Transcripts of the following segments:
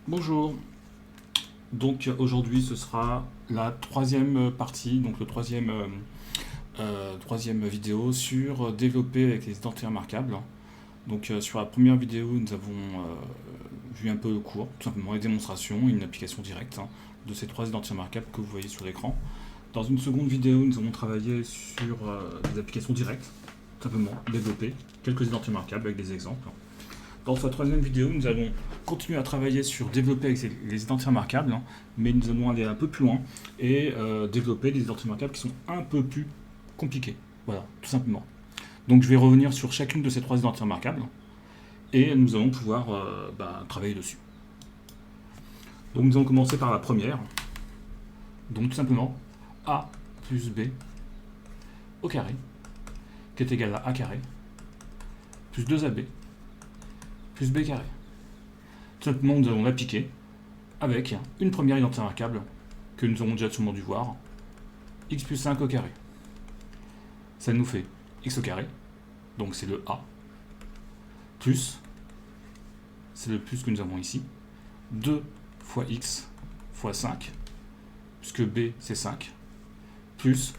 Bonjour, donc aujourd'hui ce sera la troisième partie, donc le troisième vidéo sur développer avec les identités remarquables. Donc sur la première vidéo nous avons vu un peu le cours, tout simplement les démonstrations, une application directe de ces trois identités remarquables que vous voyez sur l'écran. Dans une seconde vidéo nous avons travaillé sur des applications directes, tout simplement développer quelques identités remarquables avec des exemples. Dans cette troisième vidéo, nous allons continuer à travailler sur développer avec les identités remarquables, mais nous allons aller un peu plus loin et développer des identités remarquables qui sont un peu plus compliquées. Voilà, tout simplement. Donc je vais revenir sur chacune de ces trois identités remarquables et nous allons pouvoir travailler dessus. Donc nous allons commencer par la première. Donc tout simplement a plus b au carré, qui est égal à a carré, plus 2ab plus b carré. Tout simplement, nous allons l'appliquer avec une première identité remarquable que nous avons déjà sûrement dû voir, x plus 5 au carré. Ça nous fait x au carré, donc c'est le a, plus, c'est le plus que nous avons ici, 2 fois x fois 5, puisque b c'est 5, plus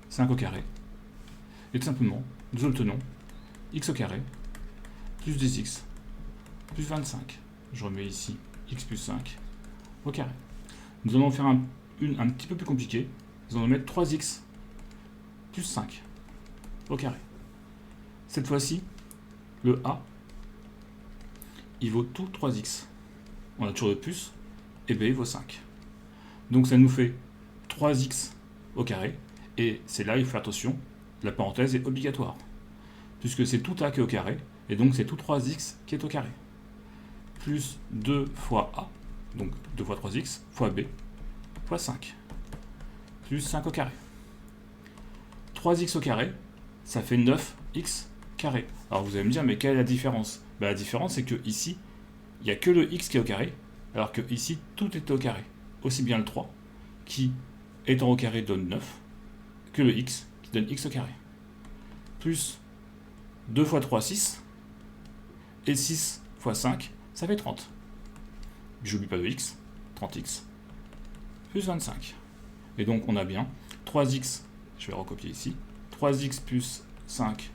5 au carré. Et tout simplement, nous obtenons x au carré plus 10x plus 25. Je remets ici x plus 5 au carré. Nous allons faire un petit peu plus compliqué. Nous allons mettre 3x plus 5 au carré. Cette fois-ci, le a, il vaut tout 3x. On a toujours le plus, et b vaut 5. Donc ça nous fait 3x au carré, et c'est là, il faut faire attention, la parenthèse est obligatoire, puisque c'est tout a qui est au carré, et donc c'est tout 3x qui est au carré. Plus 2 fois a, donc 2 fois 3x, fois b, fois 5, plus 5 au carré. 3x au carré, ça fait 9x carré. Alors vous allez me dire, mais quelle est la différence? La différence, c'est que ici, il n'y a que le x qui est au carré, alors que ici, tout est au carré. Aussi bien le 3, qui, étant au carré, donne 9, que le x, qui donne x au carré. Plus 2 fois 3, 6, et 6 fois 5, ça fait 30. J'oublie pas de x, 30x, plus 25. Et donc on a bien 3x, je vais recopier ici, 3x plus 5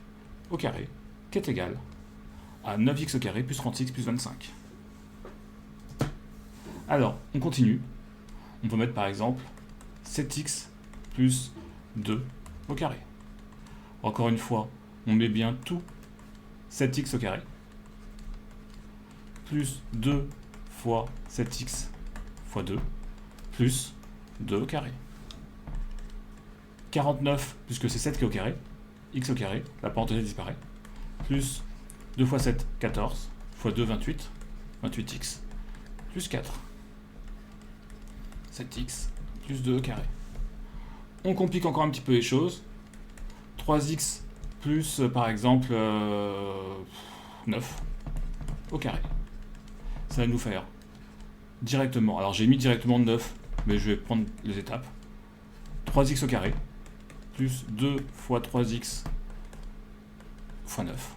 au carré, qui est égal à 9x au carré plus 30x plus 25. Alors, on continue. On peut mettre par exemple 7x plus 2 au carré. Encore une fois, on met bien tout 7x au carré, plus 2 fois 7x fois 2, plus 2 au carré. 49, puisque c'est 7 qui est au carré, x au carré, la parenthèse disparaît, plus 2 fois 7, 14, fois 2, 28, 28x, plus 4. 7x, plus 2 au carré. On complique encore un petit peu les choses. 3x plus, par exemple, 9 au carré. Ça va nous faire directement, alors j'ai mis directement 9, mais je vais prendre les étapes. 3x au carré, plus 2 fois 3x fois 9,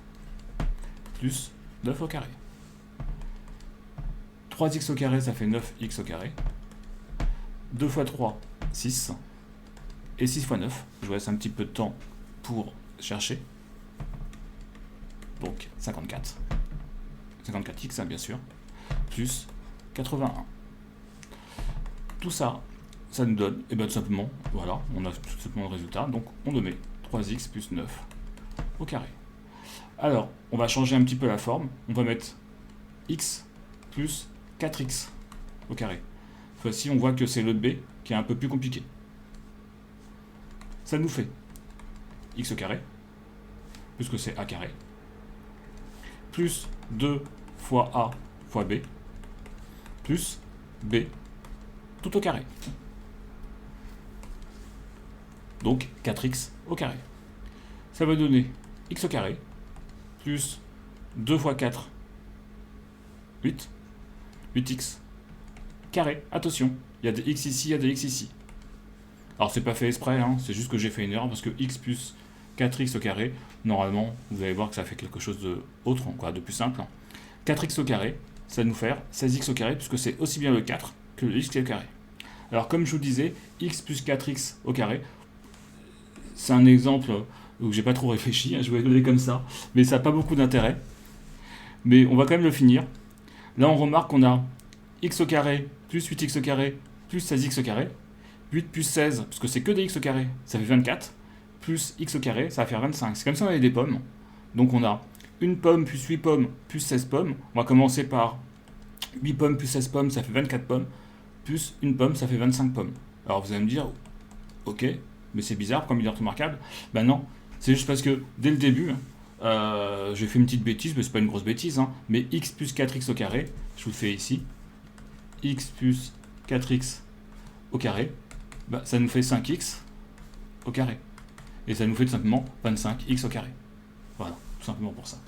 plus 9 au carré. 3x au carré, ça fait 9x au carré. 2 fois 3, 6. Et 6 fois 9, je vous laisse un petit peu de temps pour chercher. Donc 54. 54x, bien sûr. Plus 81. Tout ça, ça nous donne, et bien tout simplement, voilà, on a tout simplement le résultat. Donc on le met 3x plus 9 au carré. Alors, on va changer un petit peu la forme. On va mettre x plus 4x au carré. Cette fois-ci, on voit que c'est le b qui est un peu plus compliqué. Ça nous fait x au carré, puisque c'est a carré, plus 2 fois a fois b, plus b tout au carré. Donc 4x au carré. Ça va donner x au carré, plus 2 fois 4, 8, 8x carré. Attention, il y a des x ici, il y a des x ici. Alors c'est pas fait exprès, c'est juste que j'ai fait une erreur parce que x plus 4x au carré, normalement, vous allez voir que ça fait quelque chose d'autre, de plus simple. 4x au carré, ça va nous faire 16x au carré, puisque c'est aussi bien le 4 que le x qui est au carré. Alors comme je vous disais, x plus 4x au carré, c'est un exemple où j'ai pas trop réfléchi, hein, je vais le donner comme ça, mais ça n'a pas beaucoup d'intérêt. Mais on va quand même le finir. Là on remarque qu'on a x au carré plus 8x au carré plus 16x au carré. 8 plus 16, parce que c'est que des x au carré, ça fait 24, plus x au carré, ça va faire 25. C'est comme si on avait des pommes. Donc on a une pomme plus 8 pommes plus 16 pommes. On va commencer par 8 pommes plus 16 pommes, ça fait 24 pommes, plus une pomme, ça fait 25 pommes. Alors vous allez me dire, ok, mais c'est bizarre comme il est remarquable. Ben non, c'est juste parce que dès le début, j'ai fait une petite bêtise, mais c'est pas une grosse bêtise, hein, mais x plus 4x au carré, je vous le fais ici, x plus 4x au carré, bah, ça nous fait 5x au carré. Et ça nous fait tout simplement 25x au carré. Voilà, tout simplement pour ça.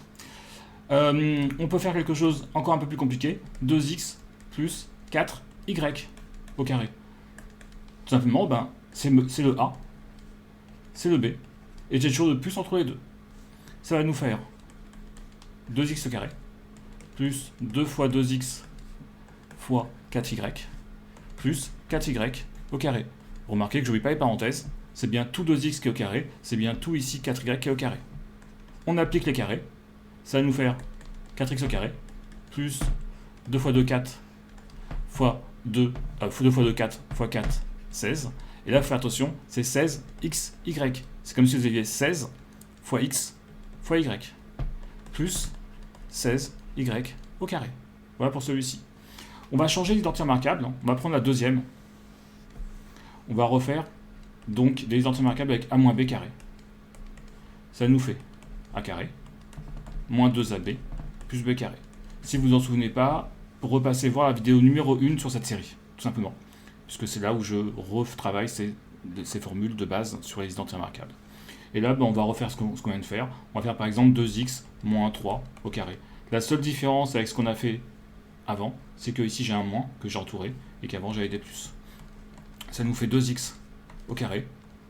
On peut faire quelque chose encore un peu plus compliqué. 2x plus 4y au carré. Tout simplement, ben, c'est le A, c'est le B, et j'ai toujours de plus entre les deux. Ça va nous faire 2x au carré, plus 2 fois 2x fois 4y, plus 4y au carré. Remarquez que je n'oublie pas les parenthèses, c'est bien tout 2x qui est au carré, c'est bien tout ici 4y qui est au carré. On applique les carrés, ça va nous faire 4x au carré, plus 2 fois 2, 4, fois 2, 2 fois 2, 4, fois 4, 16. Et là, faites attention, c'est 16xy. C'est comme si vous aviez 16 fois x fois y, plus 16y au carré. Voilà pour celui-ci. On va changer l'identité remarquable, on va prendre la deuxième. On va refaire donc des identités remarquables avec a moins b carré. Ça nous fait a carré, moins 2ab, plus b carré. Si vous vous en souvenez pas, repassez voir la vidéo numéro 1 sur cette série, tout simplement. Puisque c'est là où je retravaille ces formules de base sur les identités remarquables. Et là, ben, on va refaire ce qu'on vient de faire. On va faire par exemple 2x moins 3 au carré. La seule différence avec ce qu'on a fait avant, c'est que ici j'ai un moins que j'ai entouré et qu'avant j'avais des plus. Ça nous fait 2x au carré,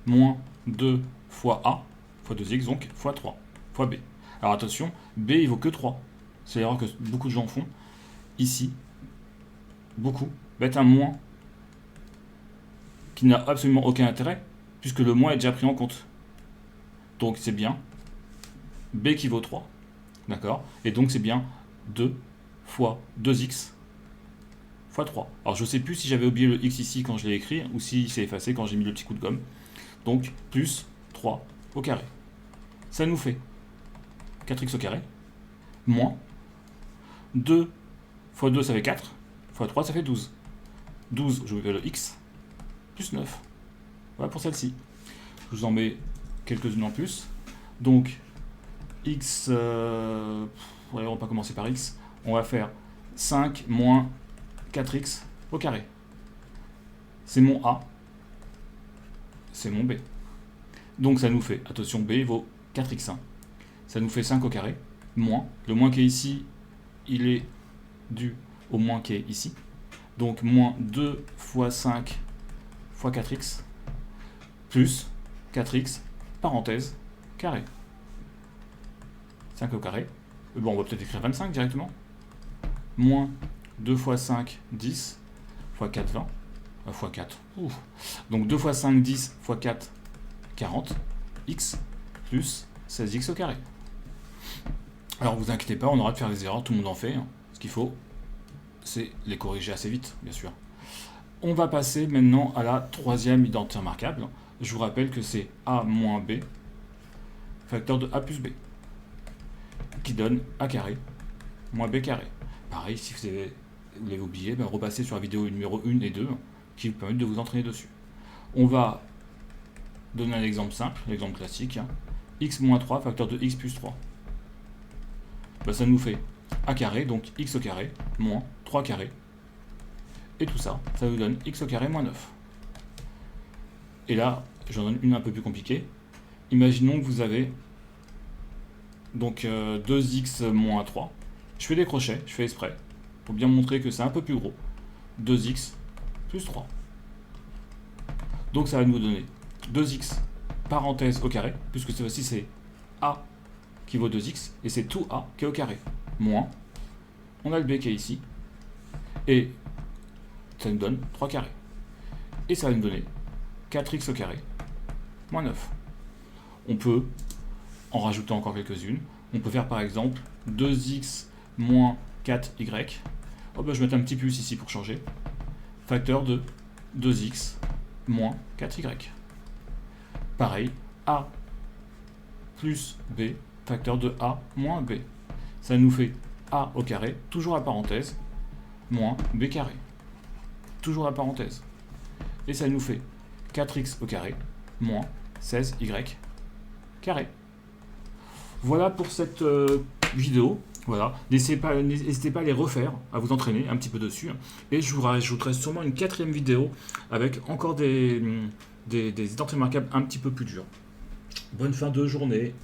moins 2 fois a, fois 2x, donc fois 3, fois b. Alors attention, b il vaut que 3. C'est l'erreur que beaucoup de gens font. Ici, beaucoup mettent un moins qui n'a absolument aucun intérêt, puisque le moins est déjà pris en compte. Donc c'est bien b qui vaut 3, d'accord? Et donc c'est bien 2 fois 2x fois 3. Alors je ne sais plus si j'avais oublié le x ici quand je l'ai écrit, ou si c'est effacé quand j'ai mis le petit coup de gomme. Donc plus 3 au carré. Ça nous fait 4x au carré, moins 2 fois 2 ça fait 4, fois 3 ça fait 12. 12, je vous fais le x, plus 9. Voilà pour celle-ci. Je vous en mets quelques-unes en plus. Donc, x, on va pas commencer par x. On va faire 5 moins 4x au carré. C'est mon a, c'est mon b. Donc ça nous fait, attention, b vaut 4x1. Ça nous fait 5 au carré, moins. Le moins qui est ici, il est dû au moins qui est ici. Donc moins 2 fois 5 fois 4x, plus 4x, parenthèse, carré. 5 au carré. Bon, on va peut-être écrire 25 directement. Moins 2 fois 5, 10, fois 4, 20. Fois 4. Ouf. Donc 2 fois 5, 10, fois 4, 40. X plus 16x au carré. Alors vous inquiétez pas, on aura de faire des erreurs, tout le monde en fait. Hein. Ce qu'il faut, c'est les corriger assez vite, bien sûr. On va passer maintenant à la troisième identité remarquable. Je vous rappelle que c'est a moins b, facteur de a plus b, qui donne a carré moins b carré. Pareil, si vous l'avez oublié, ben repassez sur la vidéo numéro 1 et 2, qui vous permettent de vous entraîner dessus. On va donner un exemple simple, l'exemple classique. Hein. X moins 3, facteur de x plus 3. Ben, ça nous fait a carré, donc x au carré, moins 3 carré. Et tout ça, ça vous donne x au carré moins 9. Et là, j'en donne une un peu plus compliquée. Imaginons que vous avez donc 2x moins 3. Je fais des crochets, je fais exprès, pour bien montrer que c'est un peu plus gros. 2x plus 3. Donc ça va nous donner 2x parenthèse au carré, puisque cette fois-ci c'est a qui vaut 2x, et c'est tout a qui est au carré, moins On a le b qui est ici. Et ça nous donne 3 carrés. Et ça va nous donner 4x au carré moins 9. On peut en rajouter encore quelques-unes. On peut faire par exemple 2x moins 4y. Oh ben, je vais mettre un petit plus ici pour changer. Facteur de 2x moins 4y. Pareil, a plus b, facteur de a moins b. Ça nous fait a au carré, toujours la parenthèse, moins b carré. Toujours la parenthèse. Et ça nous fait 4x au carré, moins 16y carré. Voilà pour cette vidéo. Voilà. N'hésitez pas à les refaire, à vous entraîner un petit peu dessus. Et je vous rajouterai sûrement une 4e vidéo avec encore des identités marquables un petit peu plus dures. Bonne fin de journée.